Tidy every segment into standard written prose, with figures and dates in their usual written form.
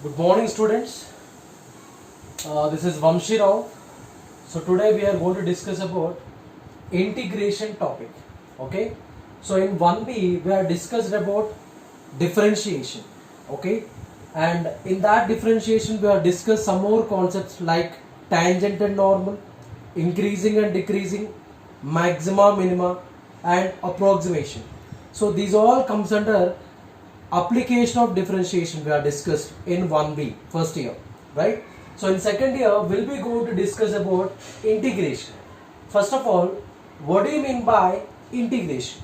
Good morning, students. This is Vamshi Rao. So today we are going to discuss about integration topic. Okay. So in 1B we are discussed about differentiation. Okay. And in that differentiation we have discussed some more concepts like tangent and normal, increasing and decreasing, maxima, minima, and approximation. So these all comes under application of differentiation we are discussed in 1B first year, right? So in second year we'll be going to discuss about integration. First of all, what do you mean by integration?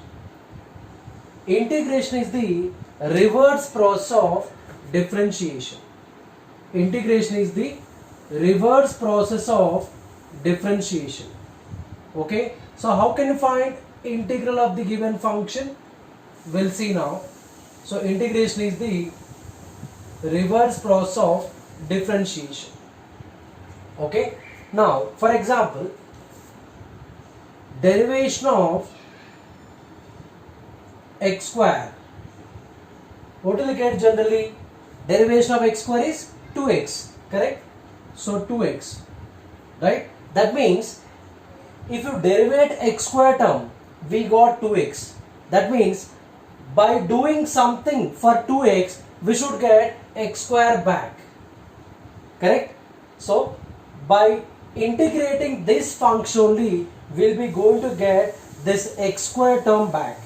Integration is the reverse process of differentiation. Integration is the reverse process of differentiation. Okay, so how can you find integral of the given function? We'll see now. So integration is the reverse process of differentiation. Okay, now for example, derivation of x square. What will you get generally? Derivation of x square is 2x, correct? So 2x, right? That means if you derivate x square term, we got 2x. That means by doing something for 2x, we should get x square back, correct? So by integrating this function only, we'll be going to get this x square term back.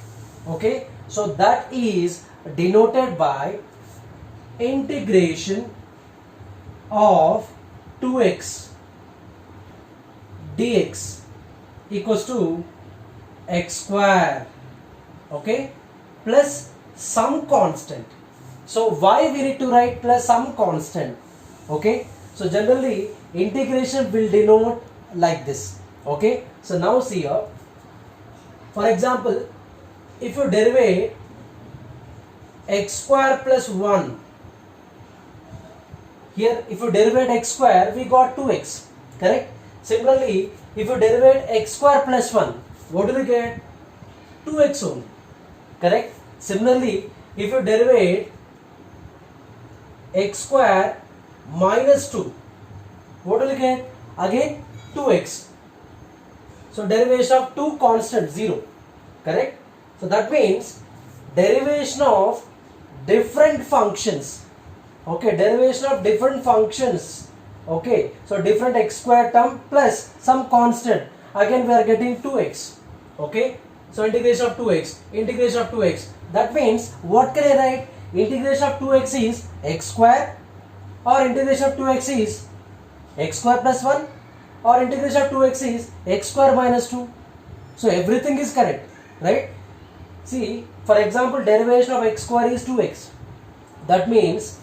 Okay, so that is denoted by integration of 2x dx equals to x square, okay, plus some constant. So why we need to write plus some constant? Okay, so generally integration will denote like this. Okay, so now see here, for example, if you derivate x square plus 1, here if you derivate x square, we got 2x, correct? Similarly, if you derivate x square plus 1, what do we get? 2x only, correct? Similarly, if you derivate x square minus 2, what will you get? Again 2x. So derivation of two constant 0, correct? So that means derivation of different functions. Okay, derivation of different functions. Okay, so different x square term plus some constant. Again we are getting 2x. Okay, so integration of 2x, integration of 2x. That means what can I write? Integration of 2x is x square, or integration of 2x is x square plus 1, or integration of 2x is x square minus 2. So everything is correct, right? See, for example, derivation of x square is 2x. That means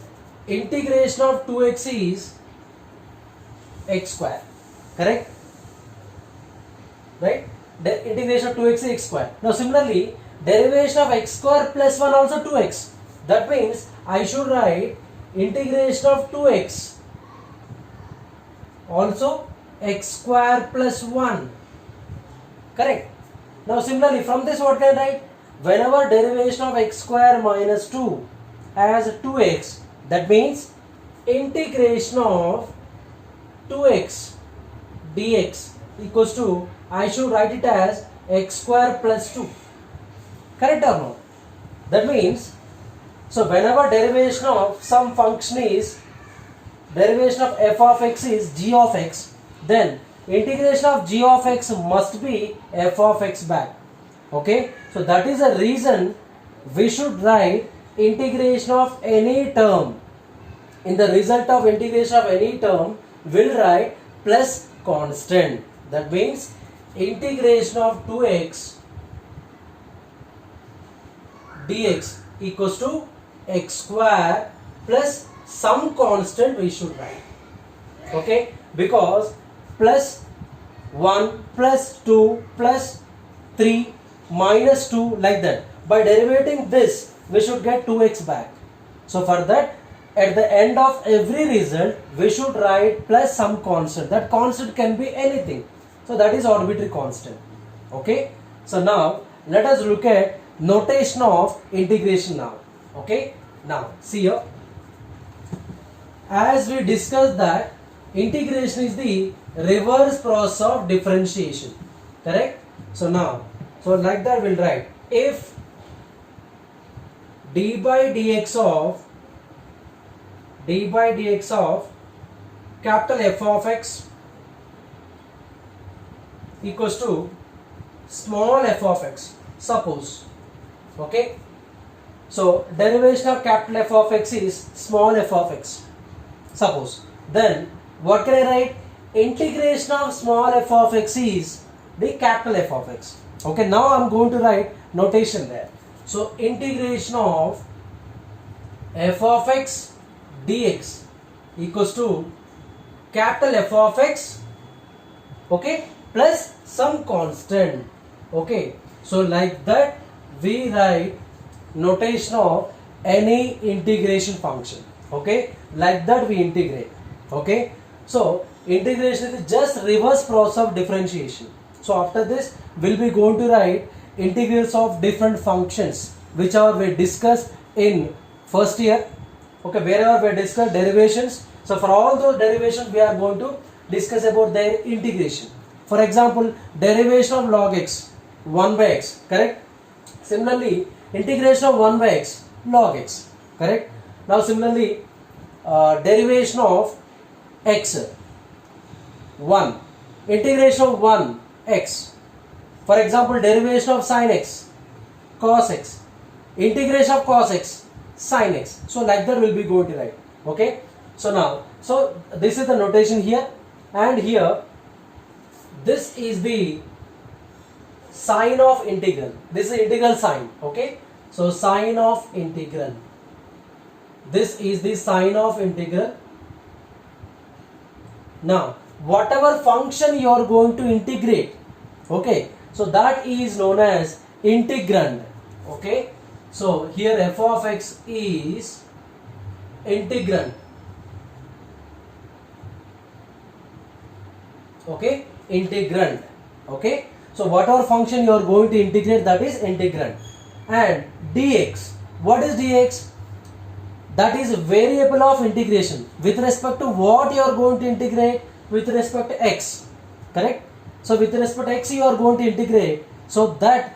integration of 2x is x square, correct? Right? Integration of 2x is x square. Now similarly, derivation of x square plus 1 also 2x. That means I should write integration of 2x also x square plus 1, correct? Now similarly, from this what can I write? Whenever derivation of x square minus 2 as 2x, that means integration of 2x dx equals to, I should write it as x square plus 2, correct or no? That means, so whenever derivation of some function is, derivation of f of x is g of x, then integration of g of x must be f of x back. Okay, so that is the reason we should write integration of any term. In the result of integration of any term, we'll write plus constant. That means integration of 2x dx equals to x square plus some constant we should write. Okay, because plus 1 plus 2 plus 3 minus 2 like that. By derivating this, we should get 2x back. So for that, at the end of every result, we should write plus some constant. That constant can be anything. So that is arbitrary constant. Okay. So now let us look at notation of integration now. Okay, now see here, as we discussed that integration is the reverse process of differentiation, correct? So now, so like that we'll write, if d by dx of capital F of x equals to small f of x, suppose, okay, so derivation of capital F of x is small f of x, suppose, then what can I write? Integration of small f of x is the capital F of x. Okay, now I'm going to write notation there. So integration of f of x dx equals to capital F of x, okay, plus some constant. Okay, so like that we write notation of any integration function. Okay, like that we integrate. Okay, so integration is just reverse process of differentiation. So after this we'll be going to write integrals of different functions whichever we discussed in first year. Okay, wherever we discuss derivations, so for all those derivations we are going to discuss about their integration. For example, derivation of log x, 1 by x, correct? Similarly, integration of 1 by x, log x, correct? Now similarly, derivation of x, 1, integration of 1 x, for example, derivation of sin x, cos x, integration of cos x, sin x. So like that will be going to write. Okay, so now, so this is the notation here, and here this is the sign of integral. This is integral sign. Okay, so sign of integral, this is the sign of integral. Now whatever function you are going to integrate, okay, so that is known as integrand. Okay, so here f of x is integrand. Okay, integrand. Okay, so whatever function you are going to integrate, that is integrand. And dx, what is dx? That is variable of integration. With respect to what you are going to integrate? With respect to x, correct? So with respect to x you are going to integrate, so that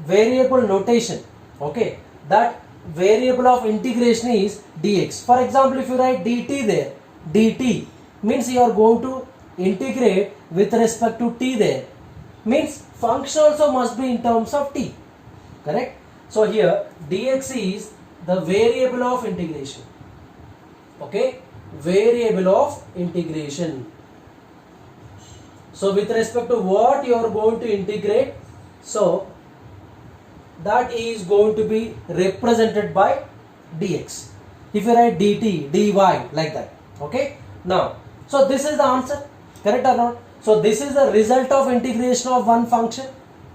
variable notation, okay, that variable of integration is dx. For example, if you write dt there, dt means you are going to integrate with respect to t there, means function also must be in terms of t, correct? So here dx is the variable of integration. Okay, variable of integration. So with respect to what you are going to integrate, so that is going to be represented by dx. If you write dt, dy, like that. Okay, now, so this is the answer, correct or not? So this is the result of integration of one function,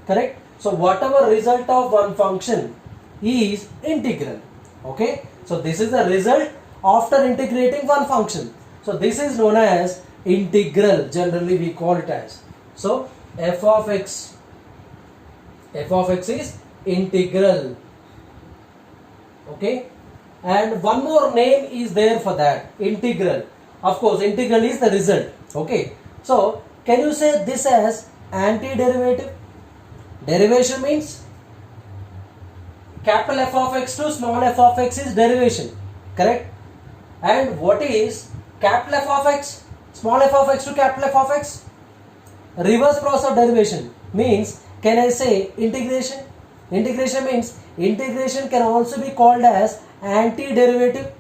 correct? So whatever result of one function is integral. Okay, so this is the result after integrating one function. So this is known as integral, generally we call it as. So f of x is integral. Okay, and one more name is there for that, integral. Of course, integral is the result. Okay, so can you say this as antiderivative? Derivation means capital F of x to small f of x is derivation, correct? And what is capital F of x, small f of x to capital F of x? Reverse process of derivation means, can I say integration? Integration means integration can also be called as antiderivative,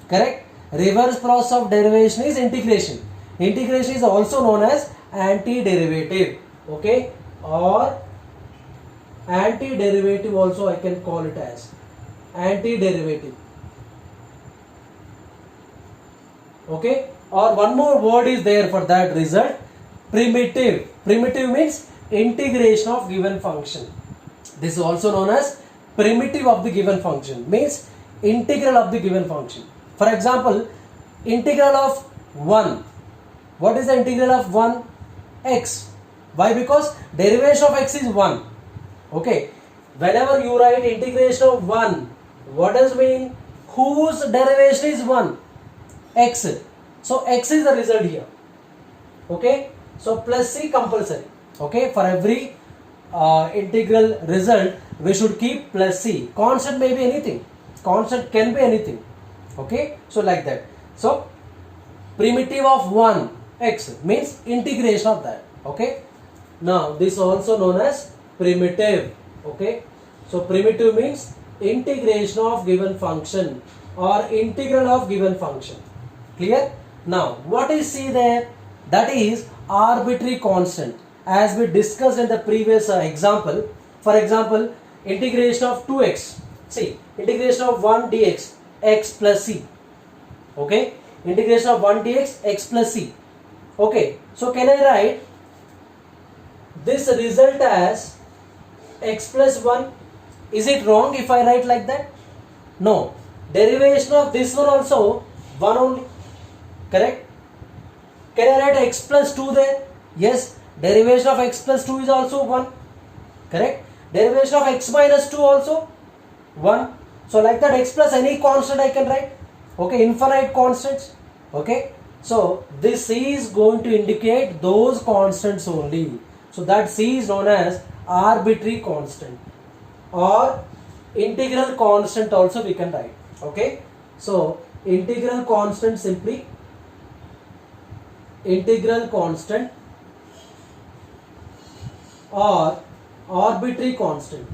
correct? Reverse process of derivation is integration. Integration is also known as antiderivative, okay, or antiderivative also I can call it as antiderivative. Okay, or one more word is there for that result, primitive. Primitive means integration of given function. This is also known as primitive of the given function, means integral of the given function. For example, integral of 1. What is the integral of 1? X. Why? Because derivation of x is 1. Okay, whenever you write integration of 1, what does mean? Whose derivation is 1? X. So x is the result here. Okay, so plus c compulsory. Okay, for every integral result we should keep plus c. Constant may be anything, constant can be anything. Okay, so like that. So primitive of 1 x means integration of that. Okay, now this also known as primitive. Okay, so primitive means integration of given function or integral of given function. Clear? Now what is c there? That is arbitrary constant, as we discussed in the previous example. For example, integration of 2x, see, integration of 1 dx x plus c. Okay, integration of 1 dx x plus c. Okay, so can I write this result as x plus 1? Is it wrong if I write like that? No, derivation of this one also 1 only. Correct? Can I write x plus 2 there? Yes, derivation of x plus 2 is also 1. Correct? Derivation of x minus 2 also 1. So like that, x plus any constant I can write. Okay, infinite constants. Okay, so this c is going to indicate those constants only. So that c is known as arbitrary constant or integral constant also we can write. Okay, so integral constant, simply integral constant or arbitrary constant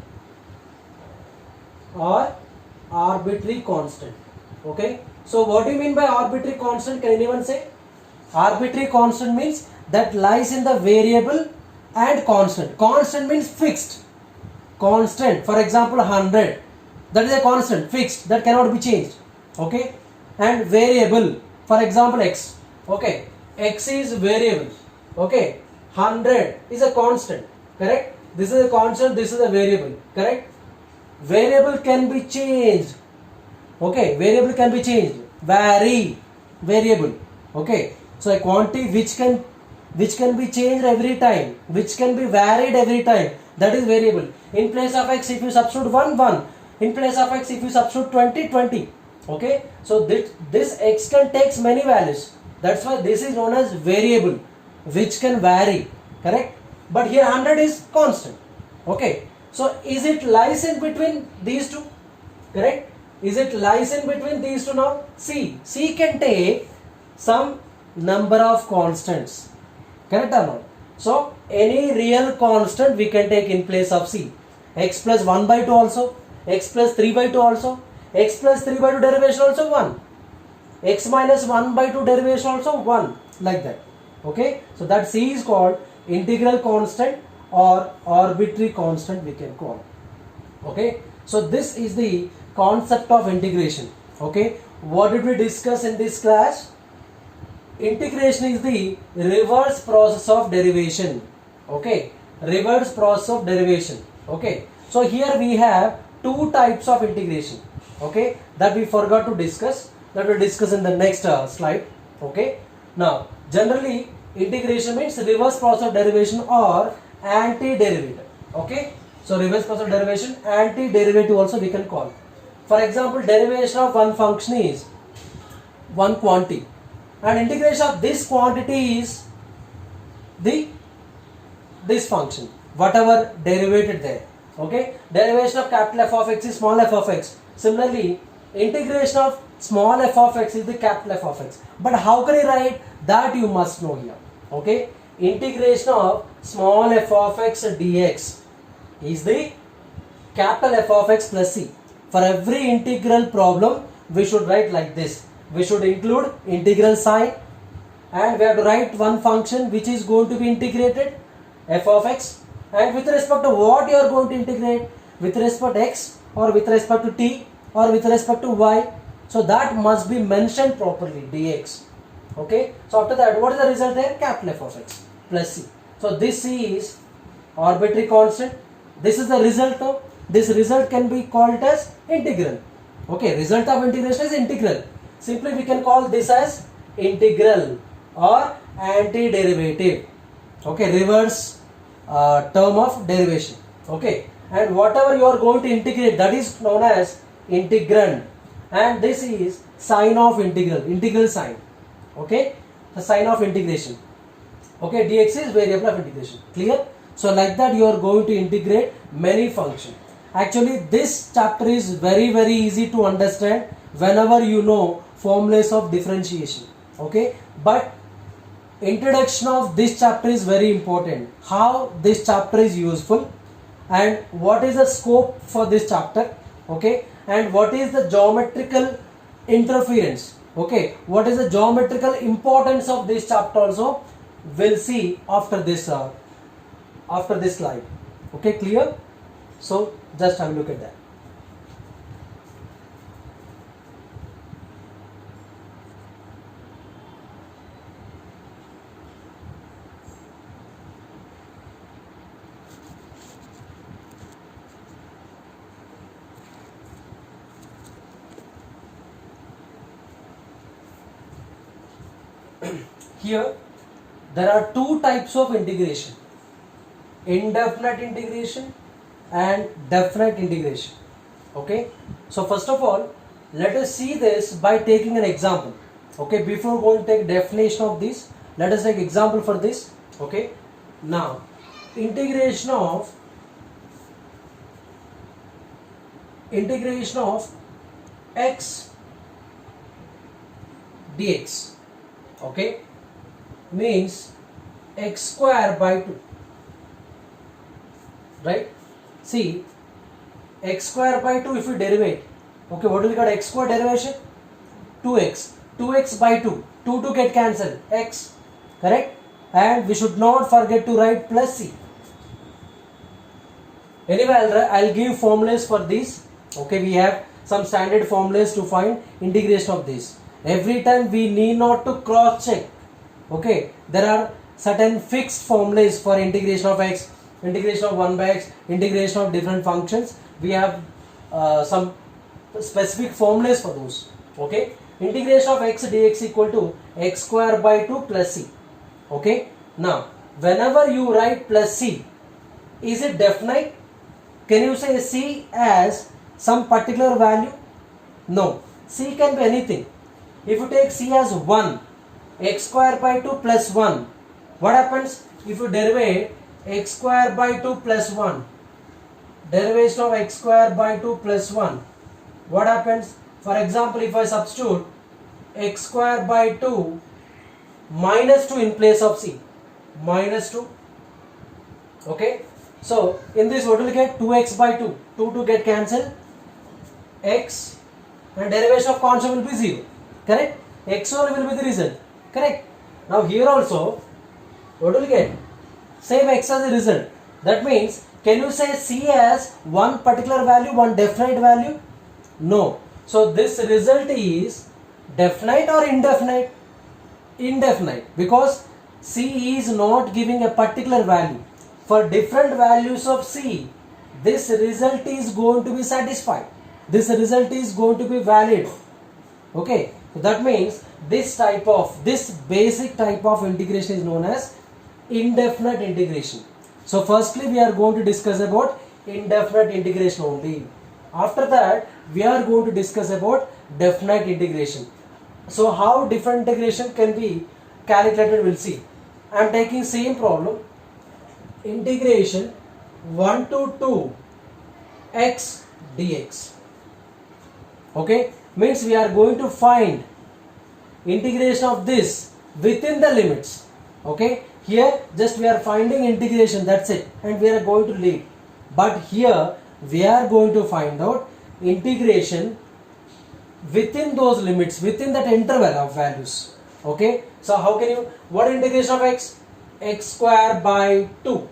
or arbitrary constant. Okay, so what do you mean by arbitrary constant? Can anyone say? Arbitrary constant means that lies in the variable and constant. Constant means fixed. Constant, for example 100, that is a constant, fixed, that cannot be changed. Okay, and variable, for example x. Okay, x is variable. Okay, 100 is a constant. Correct? This is a constant, this is a variable. Correct? Variable can be changed. Okay, variable can be changed. Vary, variable. Okay, so a quantity which can be changed every time, which can be varied every time, that is variable. In place of x, if you substitute 1, 1. In place of x, if you substitute 20, 20. Okay, so this x can take many values. That's why this is known as variable, which can vary. Correct? But here 100 is constant. Okay, so is it lies in between these two? Correct? Is it lies in between these two now? C can take some number of constants. Correct or not? So any real constant we can take in place of c. X plus 1 by 2 also, x plus 3 by 2 also, x plus 3 by 2 derivation also 1, x minus 1 by 2 derivation also 1, like that. Okay, so that c is called integral constant or arbitrary constant we can call. Okay, so this is the concept of integration. Okay, what did we discuss in this class? Integration is the reverse process of derivation. Okay, reverse process of derivation. Okay, so here we have two types of integration. Okay, that we forgot to discuss, that we'll discuss in the next slide. Okay, now generally integration means reverse process of derivation or anti-derivative. Okay, so reverse process of derivation, anti-derivative also we can call. For example, derivation of one function is one quantity, and integration of this quantity is this function, whatever derivated there. Okay, derivation of capital F of x is small f of x. Similarly, integration of small f of x is the capital F of x. But how can I write that? You must know here. Okay, integration of small f of x dx is the capital F of x plus c. For every integral problem, we should write like this. We should include integral sign, and we have to write one function which is going to be integrated, f of x, and with respect to what you are going to integrate, with respect to x or with respect to t or with respect to y. So that must be mentioned properly, dx. Okay, so after that, what is the result there? Capital F of x plus c. So this c is arbitrary constant. This is the result of, this result can be called as integral. Okay, result of integration is integral. Simply we can call this as integral or antiderivative. Okay, reverse term of derivation. Okay, and whatever you are going to integrate, that is known as integrand, and this is sign of integral sign. Okay, the sign of integration. Okay, dx is variable of integration. Clear? So like that you are going to integrate many functions. Actually this chapter is very easy to understand whenever you know formulas of differentiation. Okay, but introduction of this chapter is very important. How this chapter is useful and what is the scope for this chapter. Okay, and what is the geometrical interference. Okay, what is the geometrical importance of this chapter also we'll see after this slide. Okay, clear? So just have a look at that. Here there are two types of integration: indefinite integration and definite integration. Okay, so first of all let us see this by taking an example. Okay, before going to take definition of this, let us take example for this. Okay, now integration of x dx, okay, means x square by 2, right? See, x square by 2 if you derivate, okay, what will you got? X square derivation 2x by 2 to get cancelled, x, correct? And we should not forget to write plus c. Anyway, I'll give formulas for this. Okay, we have some standard formulas to find integration of this. Every time we need not to cross check. Okay, there are certain fixed formulas for integration of x, integration of 1 by x, integration of different functions. We have some specific formulas for those. Okay, integration of x dx equal to x square by 2 plus c. Okay, now whenever you write plus c, is it definite? Can you say c as some particular value? No, c can be anything. If you take c as 1, x square by 2 plus 1, what happens if you derive x square by 2 plus 1? Derivation of x square by 2 plus 1, what happens? For example, if I substitute x square by 2 minus 2 in place of c, minus 2. Okay, so in this what will you get? 2x by 2, 2 get cancelled, x, and derivation of constant will be 0, correct? X only will be the result, correct? Now here also what will you get? Same x as the result. That means, can you say c as one particular value, one definite value? No. So this result is definite or indefinite? Indefinite, because c is not giving a particular value. For different values of c, this result is going to be satisfied. This result is going to be valid. Okay, so that means this basic type of integration is known as indefinite integration. So firstly we are going to discuss about indefinite integration only. After that we are going to discuss about definite integration. So how different integration can be calculated, we'll see. I am taking same problem, integration 1 to 2 x dx. Okay, means we are going to find integration of this within the limits. Okay, here just we are finding integration, that's it, and we are going to leave. But here we are going to find out integration within those limits, within that interval of values. Okay, so how can you, what integration of x? X square by 2.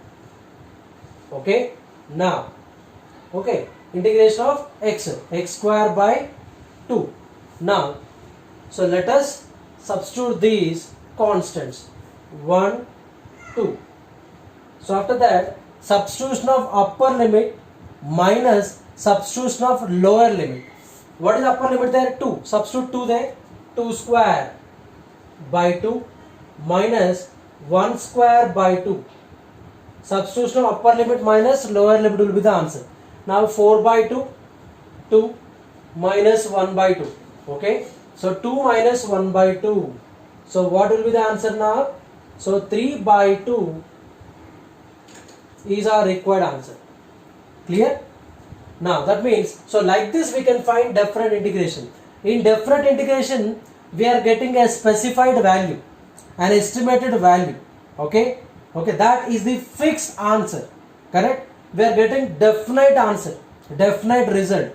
Okay, now, okay, integration of x square by 2. Now, so let us substitute these constants 1, 2. So after that, substitution of upper limit minus substitution of lower limit. What is upper limit there? 2. Substitute 2 there. 2 square by 2 minus 1 square by 2. Substitution of upper limit minus lower limit will be the answer. Now 4 by 2, 2 minus 1 by 2. Okay. So 2 minus 1 by 2. So what will be the answer now? So 3 by 2 is our required answer. Clear? Now that means, so like this we can find definite integration. In definite integration, we are getting a specified value, an estimated value. Okay? Okay, that is the fixed answer. Correct? We are getting definite answer, definite result.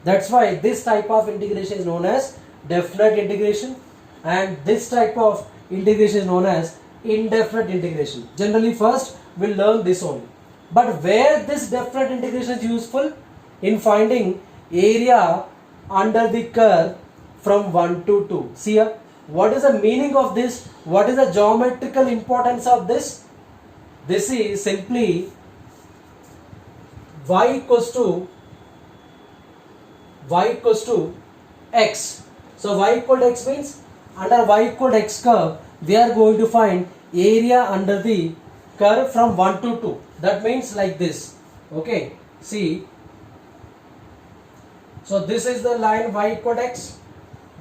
That's why this type of integration is known as definite integration, and this type of integration is known as indefinite integration. Generally first we'll learn this only. But where this definite integration is useful? In finding area under the curve from 1 to 2. See here, what is the meaning of this? What is the geometrical importance of this? This is simply y equals to x. So y equal to x means under y equal to x curve we are going to find area under the curve from 1 to 2. That means like this. Okay, see. So this is the line y equal to x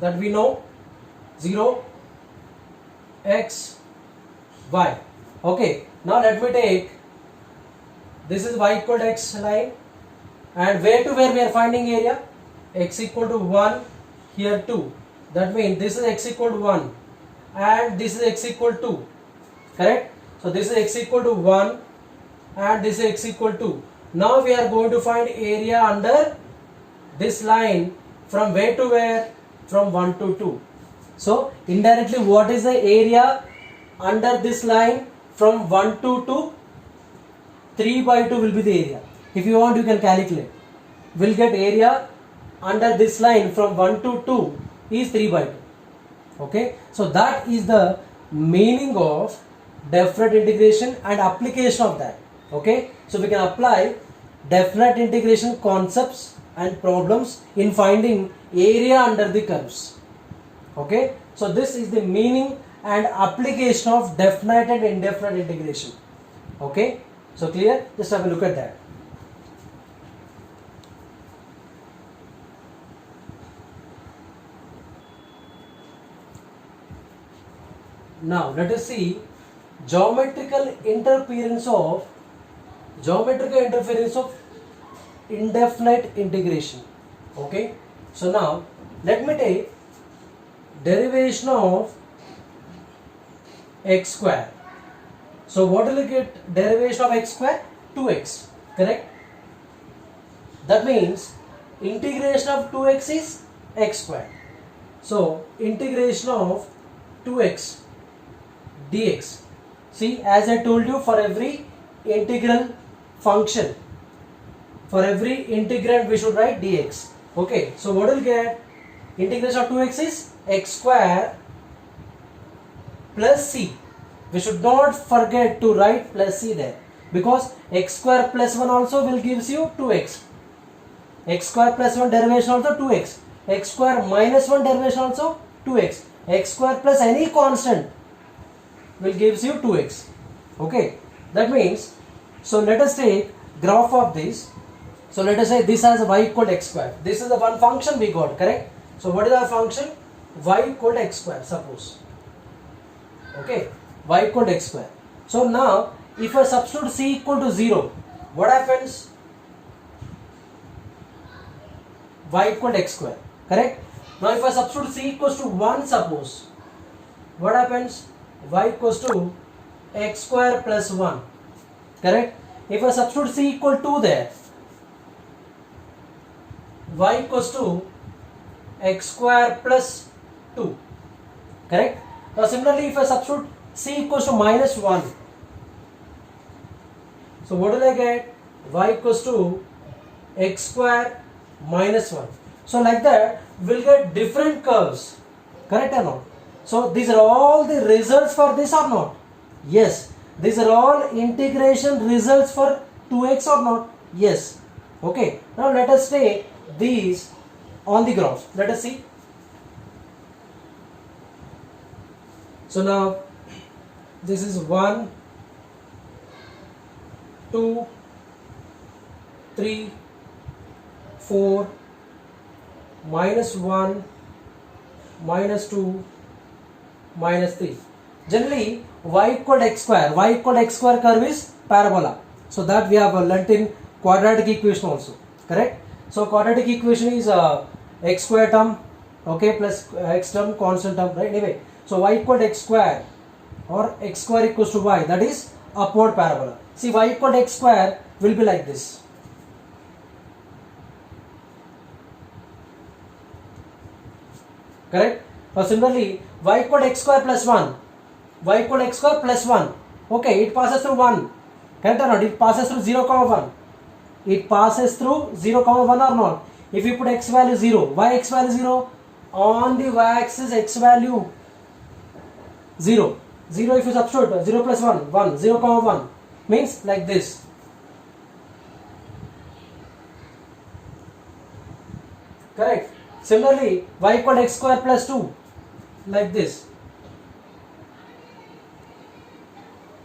that we know, 0 x y. Okay, now let me take, this is y equal to x line, and where to where we are finding area? X equal to 1, here 2. That means this is x equal to 1 and this is x equal to 2. Correct? So this is x equal to 1 and this is x equal to 2. Now we are going to find area under this line from where to where? From 1 to 2. So indirectly what is the area under this line from 1 to 2? 3 by 2 will be the area. If you want you can calculate. We'll get area under this line from 1 to 2 is 3 by 2. Okay. So that is the meaning of definite integration and application of that. Okay. So we can apply definite integration concepts and problems in finding area under the curves. Okay. So this is the meaning and application of definite and indefinite integration. Okay. So clear? Just have a look at that. Now let us see geometrical interference of indefinite integration. Okay. So now let me take derivation of x square. So what will you get derivation of x square? 2x. Correct? That means integration of 2x is x square. So integration of 2x dx. See, as I told you, for every integral function, for every integrand we should write dx. Okay, so what will get? Integration of 2x is x square plus c. We should not forget to write plus c there, because x square plus 1 also will gives you 2x. X square plus 1 derivation also 2x. X square minus 1 derivation also 2x. X square plus any constant will gives you 2x. Okay, that means, so let us take graph of this. So let us say this has y equal to x square. This is the one function we got, correct? So what is our function? Y equal to x square, suppose. Okay, y equal to x square. So now if I substitute c equal to 0, what happens? Y equal to x square, correct? Now if I substitute c equals to 1, suppose, what happens? Y equals to x square plus 1, correct? If I substitute c equal to there, y equals to x square plus 2, correct? Now similarly if I substitute c equals to minus 1, so what will I get? Y equals to x square minus 1. So like that we'll get different curves, correct or not? So these are all the results for this or not? Yes. These are all integration results for 2x or not? Yes. Okay. Now let us take these on the graph. Let us see. So now this is 1, 2, 3, 4, -1, -2, -3. Generally, y equal x square curve is parabola. So that we have learnt in quadratic equation also. Correct? So quadratic equation is x square term, okay, plus x term, constant term, right? Anyway, so y equal x square or x square equals to y, that is upward parabola. See, y equal x square will be like this. Correct? Or similarly, y equal x square plus 1. Y equal x square plus 1. Okay, it passes through 1. Correct or not? It passes through 0, 1. It passes through 0, 1 or not. If you put x value 0, why x value 0? On the y-axis x value 0. 0 if you substitute 0 plus 1, 1, 0, 1 means like this. Correct? Similarly, y equal x square plus 2, like this.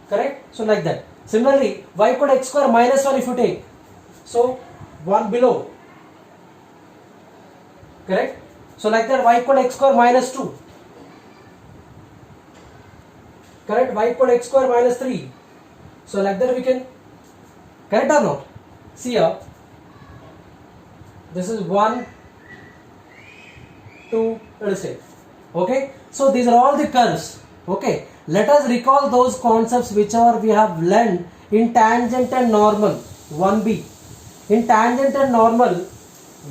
Correct? So like that. Similarly, y equal x square minus 1 if you take. So 1 below. Correct? So like that, y equal x square minus 2. Correct? Y equal x square minus 3. So like that we can, correct or not? See here, this is 1, 2, let us say. Okay? So these are all the curves. Okay? Let us recall those concepts whichever we have learned in tangent and normal, 1b. In tangent and normal,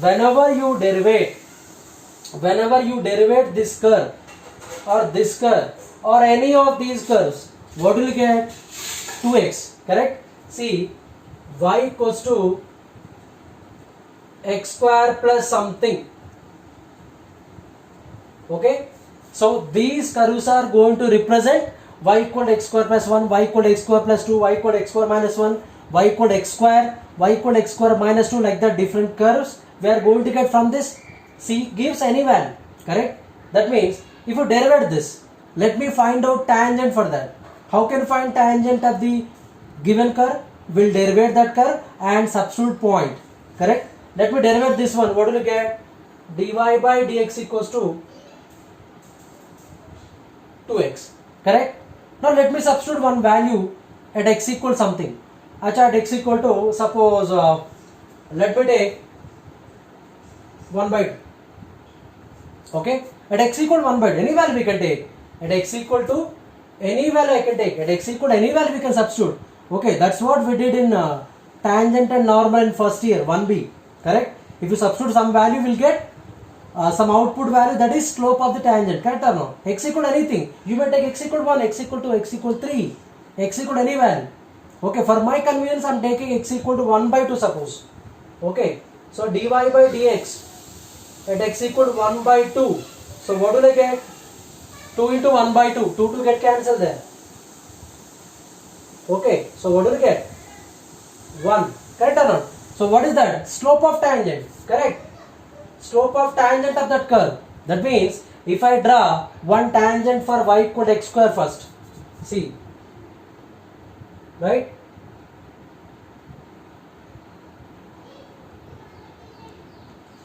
whenever you derivate this curve or any of these curves, what will you get? 2x, correct? See, y equals to x square plus something. Okay? So these curves are going to represent y equal to x square plus 1, y equal to x square plus 2, y equal to x square minus 1, y equal to x square, y equal to x square minus 2, like that different curves we are going to get from this. C gives any value, correct? That means if you derive this, let me find out tangent for that. How can you find tangent of the given curve? We'll derive that curve and substitute point, correct? Let me derive this one. What will you get? dy by dx equals to 2x, correct? Now let me substitute one value at x equal something. Acha, at x equal to, suppose let me take 1 by 2. Okay? At x equal 1 by 2, any value we can take. At x equal to any value I can take. At x equal to any value we can substitute. Okay, that's what we did in tangent and normal in first year, 1b. Correct? If you substitute some value, we'll get some output value, that is slope of the tangent. Correct or no? X equal anything. You may take x equal 1, x equal 2, x equal 3, x equal any value. Okay, for my convenience, I am taking x equal to 1 by 2 suppose. Okay, so dy by dx at x equal to 1 by 2. So what will I get? 2 into 1 by 2. 2 get cancelled there. Okay, so what will I get? 1. Correct or not? So what is that? Slope of tangent. Correct? Slope of tangent of that curve. That means if I draw one tangent for y equal to x square first. See. Right?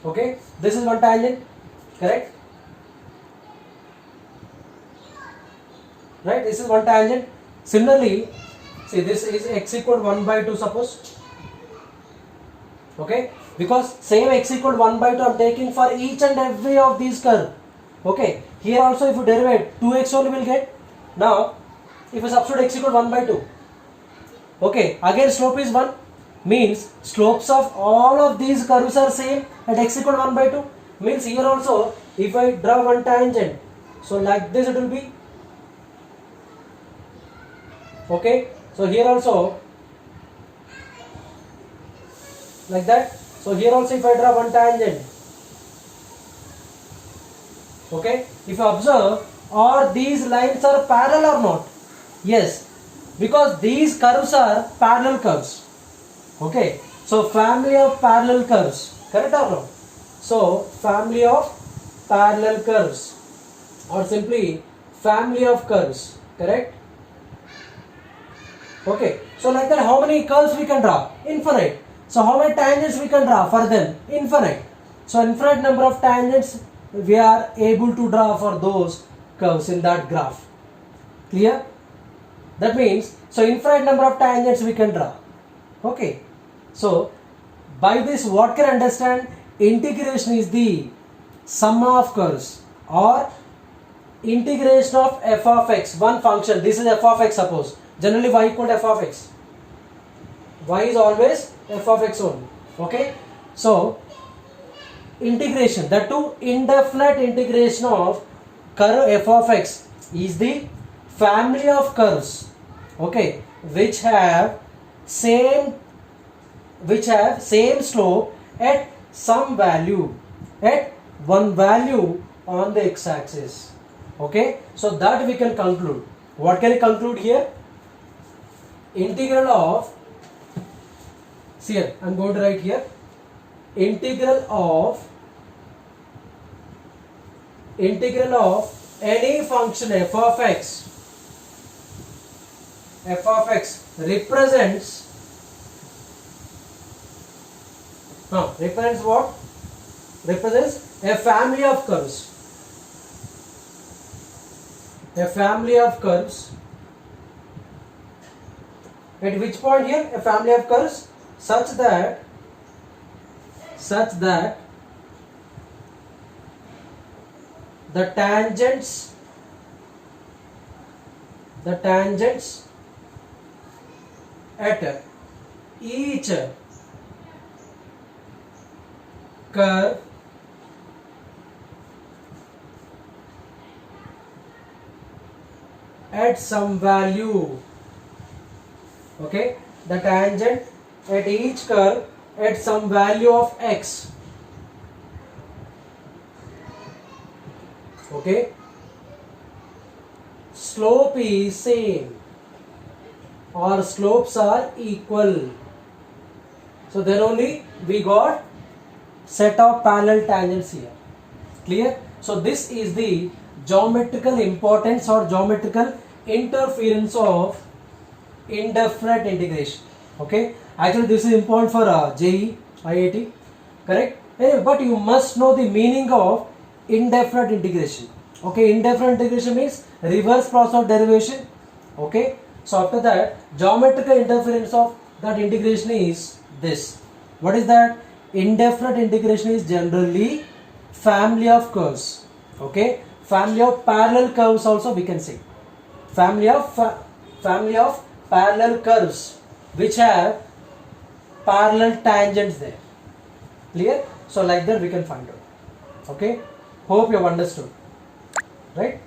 Okay, this is one tangent, correct? Right, this is one tangent. Similarly, see, this is x equal to 1 by 2 suppose. Okay, because same x equal to 1 by 2 I am taking for each and every of these curve. Okay, here also if you derive 2x only will get. Now, if you substitute x equal to 1 by 2. Okay, again slope is 1. Means slopes of all of these curves are same at x equal to 1 by 2. Means here also if I draw one tangent, so like this it will be. Okay, so here also like that. So here also if I draw one tangent. Okay, if you observe, are these lines are parallel or not? Yes, because these curves are parallel curves. Okay, so family of parallel curves, correct or no? So family of parallel curves or simply family of curves, correct? Okay, so like that, how many curves we can draw? Infinite. So how many tangents we can draw for them? Infinite. So infinite number of tangents we are able to draw for those curves in that graph. Clear? That means, so infinite number of tangents we can draw. Okay. So by this, what can understand? Integration is the sum of curves, or integration of f of x, one function. This is f of x, suppose. Generally y equal to f of x. Y is always f of x only. Okay. So integration, that too indefinite integration of curve f of x is the family of curves, okay, which have same slope at some value, at one value on the x-axis. Okay, so that we can conclude. What can we conclude here? Integral of, see here, I am going to write here, integral of any function f of x represents what? Represents a family of curves. A family of curves. At which point here? A family of curves such that the tangents at each curve at some value. Okay, the tangent at each curve at some value of x. Okay, slope is same, or slopes are equal. So then only we got set of parallel tangents here. Clear? So this is the geometrical importance or geometrical interference of indefinite integration. Okay, actually this is important for JEE, IIT, correct? Anyway, but you must know the meaning of indefinite integration. Okay, indefinite integration means reverse process of derivation. Okay, so after that, geometrical interference of that integration is this. What is that? Indefinite integration is generally family of curves. Okay, family of parallel curves also we can say. Family of parallel curves which have parallel tangents there. Clear? So like that we can find out. Okay, hope you have understood, right?